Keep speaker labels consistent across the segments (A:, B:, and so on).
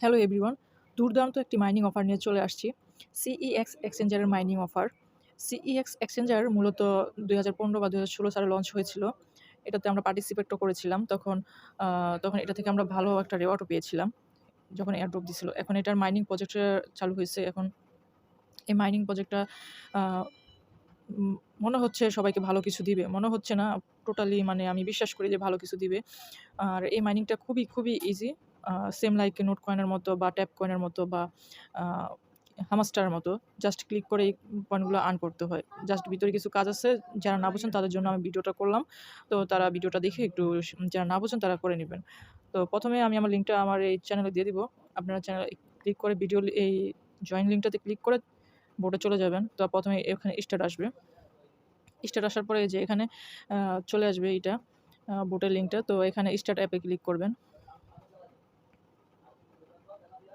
A: Hello everyone, দুর্দান্ত একটি mining offer নিয়ে চলে আসছি। সিইএক্স এক্সচেঞ্জারের মাইনিং অফার। সিইএক্স এক্সচেঞ্জার মূলত 2015 বা 2016 সালে লঞ্চ হয়েছিল। এটাতে আমরা পার্টিসিপেটও করেছিলাম। তখন এটা থেকে আমরা ভালো একটা রিওয়ার্ডও পেয়েছিলাম যখন এয়ারড্রপ দিছিল। এখন এটার মাইনিং প্রজেক্টটা চালু হয়েছে। এখন এই মাইনিং প্রজেক্টটা আ উম মনে হচ্ছে সবাইকে ভালো কিছু দিবে। মনে হচ্ছে না, টোটালি মানে আমি বিশ্বাস করি যে ভালো কিছু দিবে। আর এই মাইনিংটা খুবই ইজি। সেম লাইক নোট কয়েনের মতো বা ট্যাপ কয়েনের মতো বা আ হামাস্টারের মতো। জাস্ট ক্লিক করে এই পয়েন্টগুলো আর্ন করতে হয়। জাস্ট ভিতরে কিছু কাজ আছে, যারা না বুঝেন তাদের জন্য আমি ভিডিওটা করলাম। তো তারা ভিডিওটা দেখে একটু যারা না বুঝেন তারা করে নিবেন। তো ১ম এ আমি আমার লিঙ্কটা আমার এই চ্যানেলে দিয়ে দিব। আপনারা চ্যানেলে ক্লিক করে এই জয়েন লিঙ্কটাতে ক্লিক করে বোটে চলে যাবেন। তো ১ম এ এখানে স্টার্ট আসবে। স্টার্ট আসার পরে এই যে এখানে আ চলে আসবে এইটা বোটের লিঙ্কটা। তো এখানে স্টার্ট অ্যাপে ক্লিক করবেন।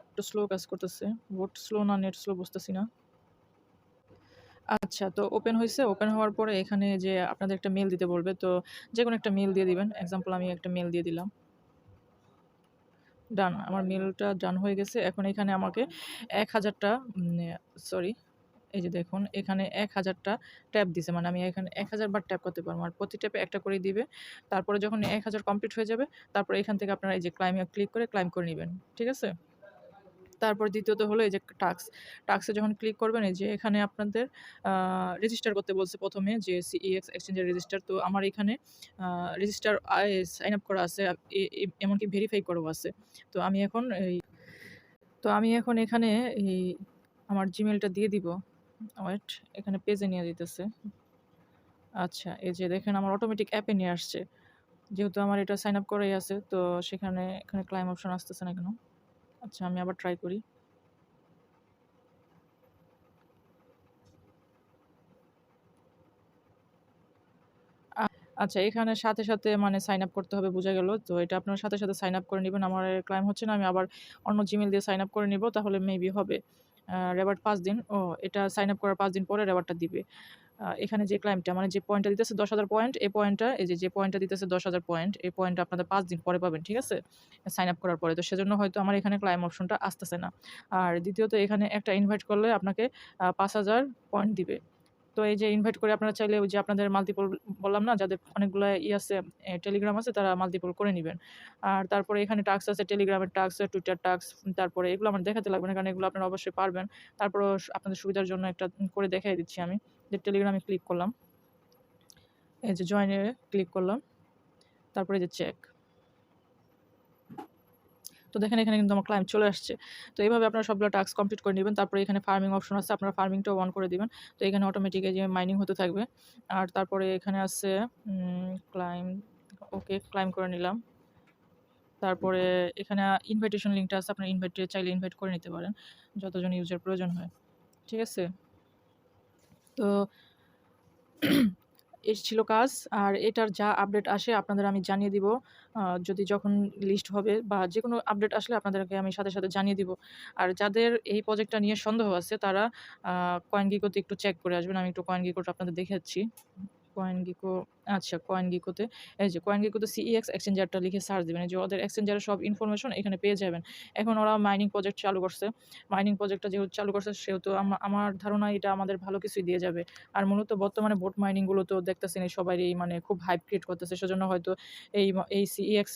A: একটু স্লো কাজ করতেছে। বোট স্লো না নেট স্লো বুঝতেছি না। আচ্ছা, তো ওপেন হইছে। ওপেন হওয়ার পরে এখানে যে আপনাদের একটা মেইল দিতে বলবে। তো যেকোনো একটা মেইল দিয়ে দিবেন। এক্সাম্পল আমি একটা মেইল দিয়ে দিলাম। ডান। আমার মেইলটা ডান হয়ে গেছে। এখন এখানে আমাকে ১,০০০ টা সরি, এই যে দেখুন এখানে ১,০০০ টা ট্যাপ দিছে। মানে আমি এখানে ১,০০০ বার ট্যাপ করতে পারবো। আর প্রতি ট্যাপে একটা করে দিবে। তারপরে যখন ১,০০০ কমপ্লিট হয়ে যাবে, তারপরে এখান থেকে আপনারা এই যে ক্লাইম এ ক্লিক করে ক্লাইম করে নিবেন। ঠিক আছে? তারপর দ্বিতীয়ত হলো এই যে টাস্ক। টাস্কে যখন ক্লিক করবেন এই যে এখানে আপনাদের আ রেজিস্টার করতে বলছে ১ম এ যে সিইএক্স এক্সচেঞ্জের রেজিস্টার। তো আমার এখানে আ রেজিস্টার সাইন আপ করা আছে। এ এ এমনকি ভেরিফাই করাও আছে। তো আমি এখন এই তো আমি এখন এখানে এই আমার জিমেইলটা দিয়ে দিব। ওয়েট, এখানে পেজে নিয়ে যাইতেছে। আচ্ছা, এই যে দেখেন আমার অটোমেটিক অ্যাপে নিয়ে আসছে। যেহেতু আমার এটা সাইন আপ করাই আছে, তো এখানে ক্লাইম অপশন আসতেছে না কেন? আচ্ছা, আমি আবার ট্রাই করি। আ আচ্ছা, এখানে সাথে মানে সাইন আপ করতে হবে বোঝা গেল। তো এটা আপনারা সাথে সাইন আপ করে নিবেন। আমার ক্লাইম হচ্ছে না। আমি আবার অন্য জিমেইল দিয়ে সাইন আপ করে নিব। তাহলে মেবি হবে। রেওয়ার্ড ৫ দিন। এটা সাইন আপ করার ৫ দিন পরে রেওয়ার্ডটা দিবে। এখানে যে ক্লাইমটা মানে যে পয়েন্টটা দিতেছে ১০,০০০ পয়েন্ট, এই পয়েন্টটা এই যে পয়েন্টটা দিতেছে ১০,০০০ পয়েন্ট, এই পয়েন্টটা আপনাদের ৫ দিন পরে পাবেন। ঠিক আছে? সাইন আপ করার পরে। তো সেজন্য হয়তো আমার এখানে ক্লাইম অপশনটা আসতেছে না। আর দ্বিতীয়ত এখানে একটা ইনভাইট করলে আপনাকে ৫,০০০ পয়েন্ট দিবে। তো এই যে ইনভাইট করে আপনারা চাইলে ওই যে আপনাদের মাল্টিপল বললাম না, যাদের অনেকগুলা আছে, টেলিগ্রাম আছে, তারা মাল্টিপল করে নিবেন। আর তারপরে এখানে টাস্ক আছে, টেলিগ্রামের টাস্ক, টুইটার টাস্ক, তারপরে এগুলো আমার দেখাতে লাগবে না, কারণ এগুলো আপনারা অবশ্যই পারবেন। তারপরেও আপনাদের সুবিধার জন্য একটা করে দেখাই দিচ্ছি আমি। যে টেলিগ্রামে ক্লিক করলাম। এই যে জয়েন এ ক্লিক করলাম। তারপরে এই যে চেক। তো দেখেন এখানে কিন্তু আমার ক্লায়েন্ট চলে আসছে। তো এইভাবে আপনারা সবগুলো টাস্ক কমপ্লিট করে নিবেন। তারপরে এখানে ফার্মিং অপশন আছে। আপনারা ফার্মিংটাও অন করে দিবেন। তো এখানে অটোমেটিক এই যে মাইনিং হতে থাকবে। আর তারপরে এখানে আছে ক্লাইম, ওকে ক্লাইম করে নিলাম। তারপরে এখানে ইনভাইটেশন লিঙ্কটা আছে। আপনারা চাইলে ইনভাইট করে নিতে পারেন, যতজন ইউজার প্রয়োজন হয়। ঠিক আছে? তো এই ছিল কাজ। আর এটার যা আপডেট আসে আপনাদের আমি জানিয়ে দিব। যদি যখন লিস্ট হবে বা যেকোনো আপডেট আসলে আপনাদেরকে আমি সাথে জানিয়ে দিব। আর যাদের এই প্রজেক্টটা নিয়ে সন্দেহ আছে তারা আ CoinGecko তে একটু চেক করে আসবেন। আমি একটু CoinGecko টা আপনাদের দেখাচ্ছি। CoinGecko, আচ্ছা CoinGecko তে এই যে CoinGecko তে সিইএক্স এক্সচেঞ্জারটা লিখে সার্চ দিবেন। এই যে ওদের এক্সচেঞ্জারের সব ইনফরমেশন এখানে পেয়ে যাবেন। এখন ওরা মাইনিং প্রজেক্ট চালু করছে। মাইনিং প্রজেক্টটা যেহেতু চালু করছে সেহেতু আমার ধারণা এটা আমাদের ভালো কিছুই দিয়ে যাবে। আর মূলত বর্তমানে বোট মাইনিং গুলো তো দেখতেছেন এই সবারই মানে খুব হাইপ ক্রিয়েট করতেছে। সেজন্য হয়তো এই সিইএক্স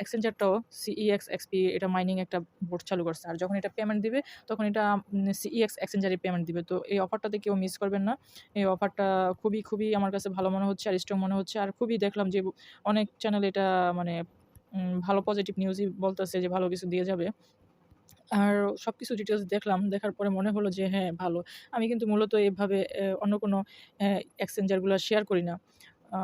A: এক্সচেঞ্জারটাও সিইএক্স এক্সপি এটা মাইনিং একটা বোট চালু করছে। আর যখন এটা পেমেন্ট দিবে তখন এটা সিইএক্স এক্সচেঞ্জারই পেমেন্ট দিবে। তো এই অফারটাতে কেউ মিস করবেন না। এই অফারটা খুবই আমার কাছে ভালো মনে হচ্ছে আর স্ট্রং মনে হচ্ছে। আর খুবই দেখলাম যে অনেক চ্যানেল এটা মানে ভালো পজিটিভ নিউজই বলতেছে যে ভালো কিছু দিয়ে যাবে। আর সবকিছু ডিটেইলস দেখলাম। দেখার পরে মনে হলো যে হ্যাঁ, ভালো। আমি কিন্তু মূলত এভাবে অন্য কোনো এক্সচেঞ্জার গুলা শেয়ার করি না। আ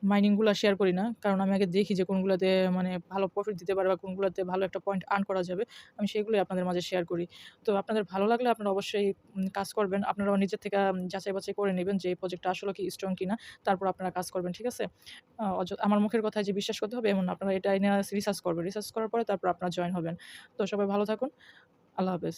A: মাইনিং গুলা শেয়ার করি না। কারণ আমি আগে দেখি যে কোনগুলাতে মানে ভালো প্রফিট দিতে পারে বা কোনগুলাতে ভালো একটা পয়েন্ট আর্ন করা যাবে। আমি সেগুলোই আপনাদের মাঝে শেয়ার করি। তো আপনাদের ভালো লাগলে আপনারা অবশ্যই কাজ করবেন। আপনারাও নিজের থেকে যাচাই-বাছাই করে নিবেন যে এই প্রজেক্টটা আসলে কি স্ট্রং কিনা। তারপর আপনারা কাজ করবেন। ঠিক আছে? আমার মুখের কথায় যে বিশ্বাস করতে হবে এমন না। আপনারা এটা নিয়ে রিসার্চ করবেন। রিসার্চ করার পরে তারপর আপনারা জয়েন হবেন। তো সবাই ভালো থাকুন। আল্লাহ হাফেজ।